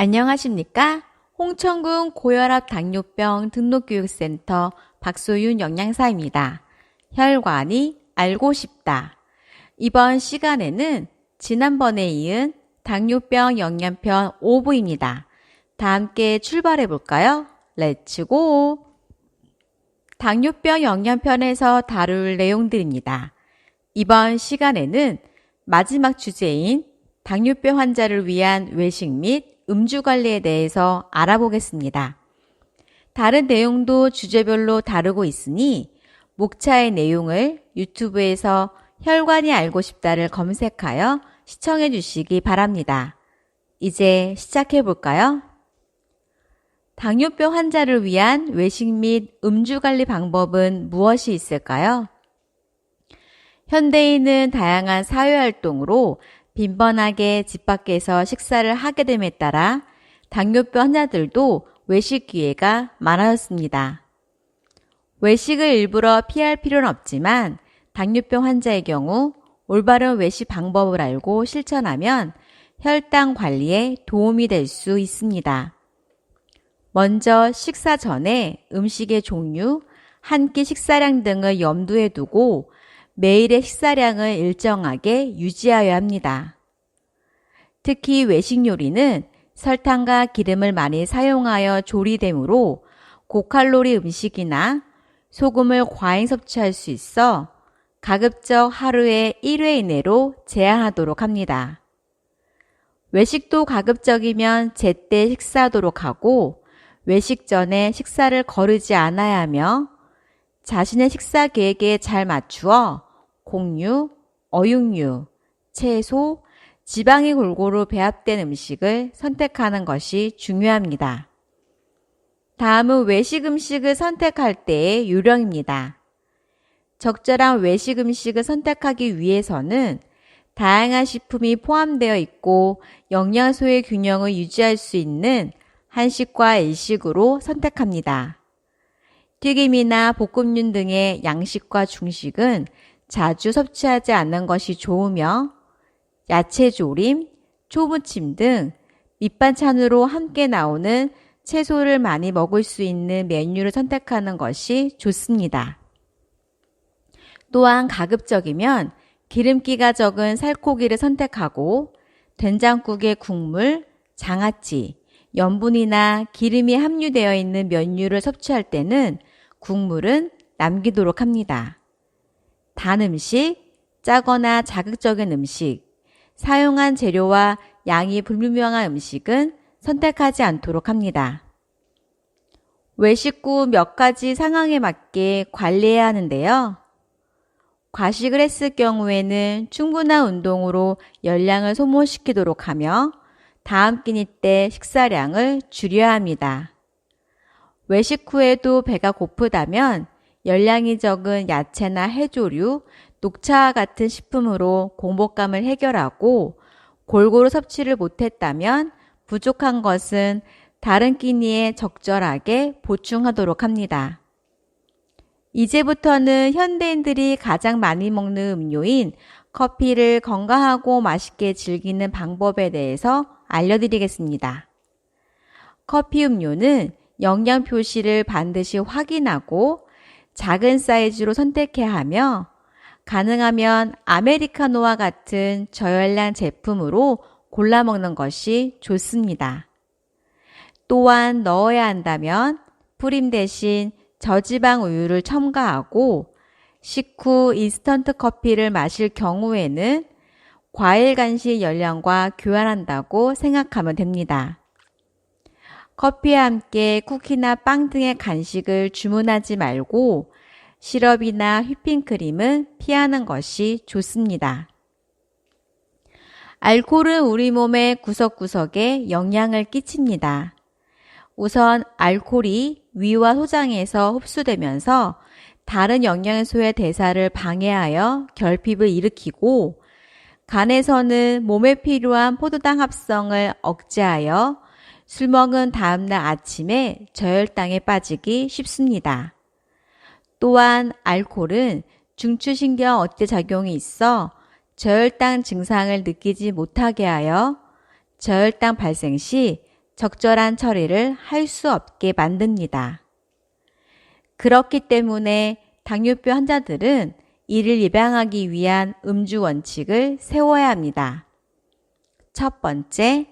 안녕하십니까? 홍천군 고혈압 당뇨병 등록교육센터 박소윤 영양사입니다. 혈관이 알고 싶다. 이번 시간에는 지난번에 이은 당뇨병 영양편 5부입니다. 다 함께 출발해 볼까요? 렛츠고! 당뇨병 영양편에서 다룰 내용들입니다. 이번 시간에는 마지막 주제인 당뇨병 환자를 위한 외식 및 음주 관리에 대해서 알아보겠습니다. 다른 내용도 주제별로 다루고 있으니 목차의 내용을 유튜브에서 혈관이 알고 싶다를 검색하여 시청해 주시기 바랍니다. 이제 시작해 볼까요? 당뇨병 환자를 위한 외식 및 음주 관리 방법은 무엇이 있을까요? 현대인은 다양한 사회활동으로 빈번하게 집 밖에서 식사를 하게 됨에 따라 당뇨병 환자들도 외식 기회가 많아졌습니다. 외식을 일부러 피할 필요는 없지만 당뇨병 환자의 경우 올바른 외식 방법을 알고 실천하면 혈당 관리에 도움이 될 수 있습니다. 먼저 식사 전에 음식의 종류, 한 끼 식사량 등을 염두에 두고 매일의 식사량을 일정하게 유지하여야 합니다. 특히 외식 요리는 설탕과 기름을 많이 사용하여 조리되므로 고칼로리 음식이나 소금을 과잉 섭취할 수 있어 가급적 하루에 1회 이내로 제한하도록 합니다. 외식도 가급적이면 제때 식사하도록 하고 외식 전에 식사를 거르지 않아야 하며 자신의 식사 계획에 잘 맞추어 곡류, 어육류, 채소, 지방이 골고루 배합된 음식을 선택하는 것이 중요합니다. 다음은 외식 음식을 선택할 때의 요령입니다. 적절한 외식 음식을 선택하기 위해서는 다양한 식품이 포함되어 있고 영양소의 균형을 유지할 수 있는 한식과 일식으로 선택합니다. 튀김이나 볶음류 등의 양식과 중식은 자주 섭취하지 않는 것이 좋으며 야채조림, 초무침 등 밑반찬으로 함께 나오는 채소를 많이 먹을 수 있는 메뉴를 선택하는 것이 좋습니다. 또한 가급적이면 기름기가 적은 살코기를 선택하고 된장국의 국물, 장아찌, 염분이나 기름이 함유되어 있는 면류를 섭취할 때는 국물은 남기도록 합니다. 단 음식, 짜거나 자극적인 음식, 사용한 재료와 양이 불분명한 음식은 선택하지 않도록 합니다. 외식 후 몇 가지 상황에 맞게 관리해야 하는데요. 과식을 했을 경우에는 충분한 운동으로 열량을 소모시키도록 하며 다음 끼니 때 식사량을 줄여야 합니다. 외식 후에도 배가 고프다면 열량이 적은 야채나 해조류, 녹차와 같은 식품으로 공복감을 해결하고 골고루 섭취를 못했다면 부족한 것은 다른 끼니에 적절하게 보충하도록 합니다. 이제부터는 현대인들이 가장 많이 먹는 음료인 커피를 건강하고 맛있게 즐기는 방법에 대해서 알려드리겠습니다. 커피 음료는 영양 표시를 반드시 확인하고 작은 사이즈로 선택해야 하며 가능하면 아메리카노와 같은 저열량 제품으로 골라 먹는 것이 좋습니다. 또한 넣어야 한다면 프림 대신 저지방 우유를 첨가하고 식후 인스턴트 커피를 마실 경우에는 과일 간식 열량과 교환한다고 생각하면 됩니다. 커피와 함께 쿠키나 빵 등의 간식을 주문하지 말고 시럽이나 휘핑크림은 피하는 것이 좋습니다. 알코올은 우리 몸의 구석구석에 영향을 끼칩니다. 우선 알코올이 위와 소장에서 흡수되면서 다른 영양소의 대사를 방해하여 결핍을 일으키고 간에서는 몸에 필요한 포도당 합성을 억제하여 술 먹은 다음날 아침에 저혈당에 빠지기 쉽습니다. 또한 알코올은 중추신경 억제 작용이 있어 저혈당 증상을 느끼지 못하게 하여 저혈당 발생 시 적절한 처리를 할 수 없게 만듭니다. 그렇기 때문에 당뇨병 환자들은 이를 예방하기 위한 음주 원칙을 세워야 합니다. 첫 번째,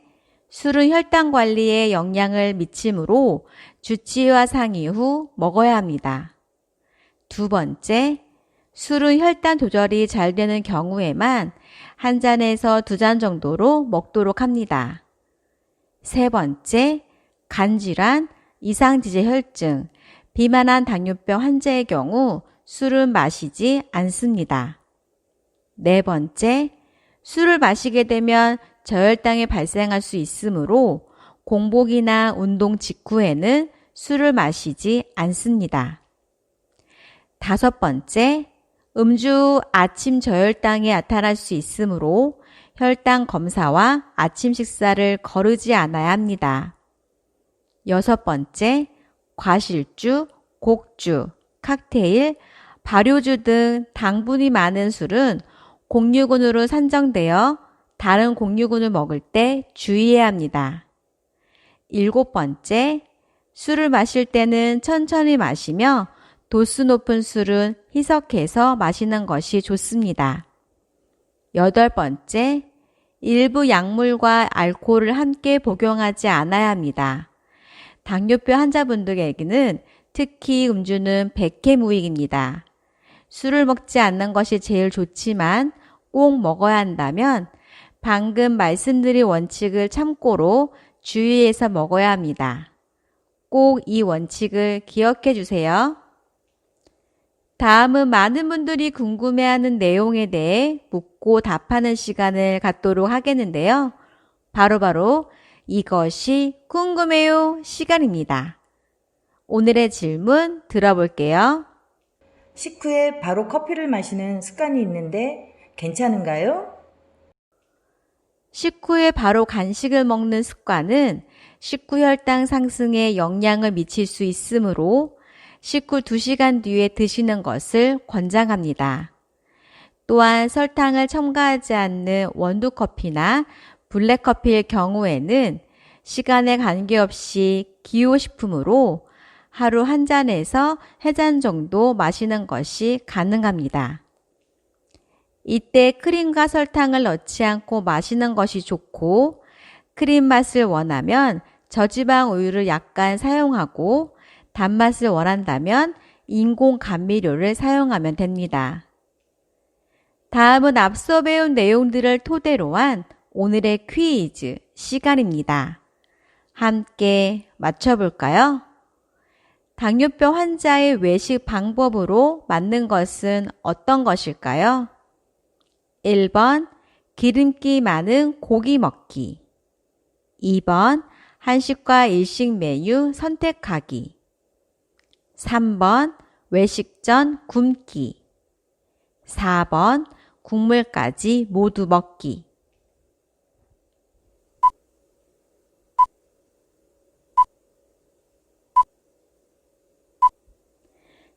술은 혈당 관리에 영향을 미치므로 주치의와 상의 후 먹어야 합니다. 두 번째, 술은 혈당 조절이 잘 되는 경우에만 한 잔에서 두 잔 정도로 먹도록 합니다. 세 번째, 간질환, 이상지제혈증, 비만한 당뇨병 환자의 경우 술은 마시지 않습니다. 네 번째, 술을 마시게 되면 저혈당이 발생할 수 있으므로 공복이나 운동 직후에는 술을 마시지 않습니다. 다섯 번째, 음주 아침 저혈당이 나타날 수 있으므로 혈당 검사와 아침 식사를 거르지 않아야 합니다. 여섯 번째, 과실주, 곡주, 칵테일, 발효주 등 당분이 많은 술은 공유군으로 산정되어 다른 공유군을 먹을 때 주의해야 합니다. 일곱 번째, 술을 마실 때는 천천히 마시며 도수 높은 술은 희석해서 마시는 것이 좋습니다. 여덟 번째, 일부 약물과 알코올을 함께 복용하지 않아야 합니다. 당뇨병 환자분들에게는 특히 음주는 백해무익입니다. 술을 먹지 않는 것이 제일 좋지만 꼭 먹어야 한다면 방금 말씀드린 원칙을 참고로 주의해서 먹어야 합니다. 꼭 이 원칙을 기억해 주세요. 다음은 많은 분들이 궁금해하는 내용에 대해 묻고 답하는 시간을 갖도록 하겠는데요. 바로 이것이 궁금해요 시간입니다. 오늘의 질문 들어볼게요. 식후에 바로 커피를 마시는 습관이 있는데 괜찮은가요? 식후에 바로 간식을 먹는 습관은 식후 혈당 상승에 영향을 미칠 수 있으므로 식후 2시간 뒤에 드시는 것을 권장합니다. 또한 설탕을 첨가하지 않는 원두커피나 블랙커피의 경우에는 시간에 관계없이 기호식품으로 하루 한 잔에서 3잔 정도 마시는 것이 가능합니다. 이때 크림과 설탕을 넣지 않고 마시는 것이 좋고 크림 맛을 원하면 저지방 우유를 약간 사용하고 단맛을 원한다면 인공 감미료를 사용하면 됩니다. 다음은 앞서 배운 내용들을 토대로 한 오늘의 퀴즈 시간입니다. 함께 맞춰볼까요? 당뇨병 환자의 외식 방법으로 맞는 것은 어떤 것일까요? 1번 기름기 많은 고기 먹기 2번 한식과 일식 메뉴 선택하기 3번 외식 전 굶기 4번 국물까지 모두 먹기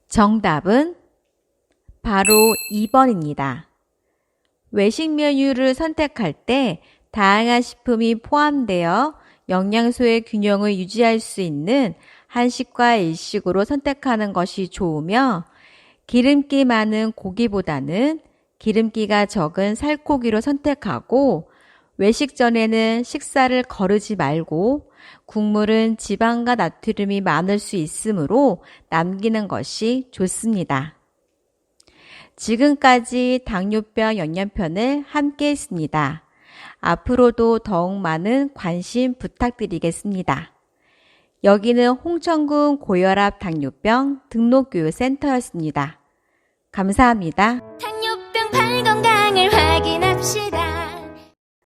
정답은 바로 2번입니다. 외식 메뉴를 선택할 때 다양한 식품이 포함되어 영양소의 균형을 유지할 수 있는 한식과 일식으로 선택하는 것이 좋으며 기름기 많은 고기보다는 기름기가 적은 살코기로 선택하고 외식 전에는 식사를 거르지 말고 국물은 지방과 나트륨이 많을 수 있으므로 남기는 것이 좋습니다. 지금까지 당뇨병 연년편을 함께 했습니다. 앞으로도 더욱 많은 관심 부탁드리겠습니다. 여기는 홍천군 고혈압 당뇨병 등록교육센터였습니다. 감사합니다.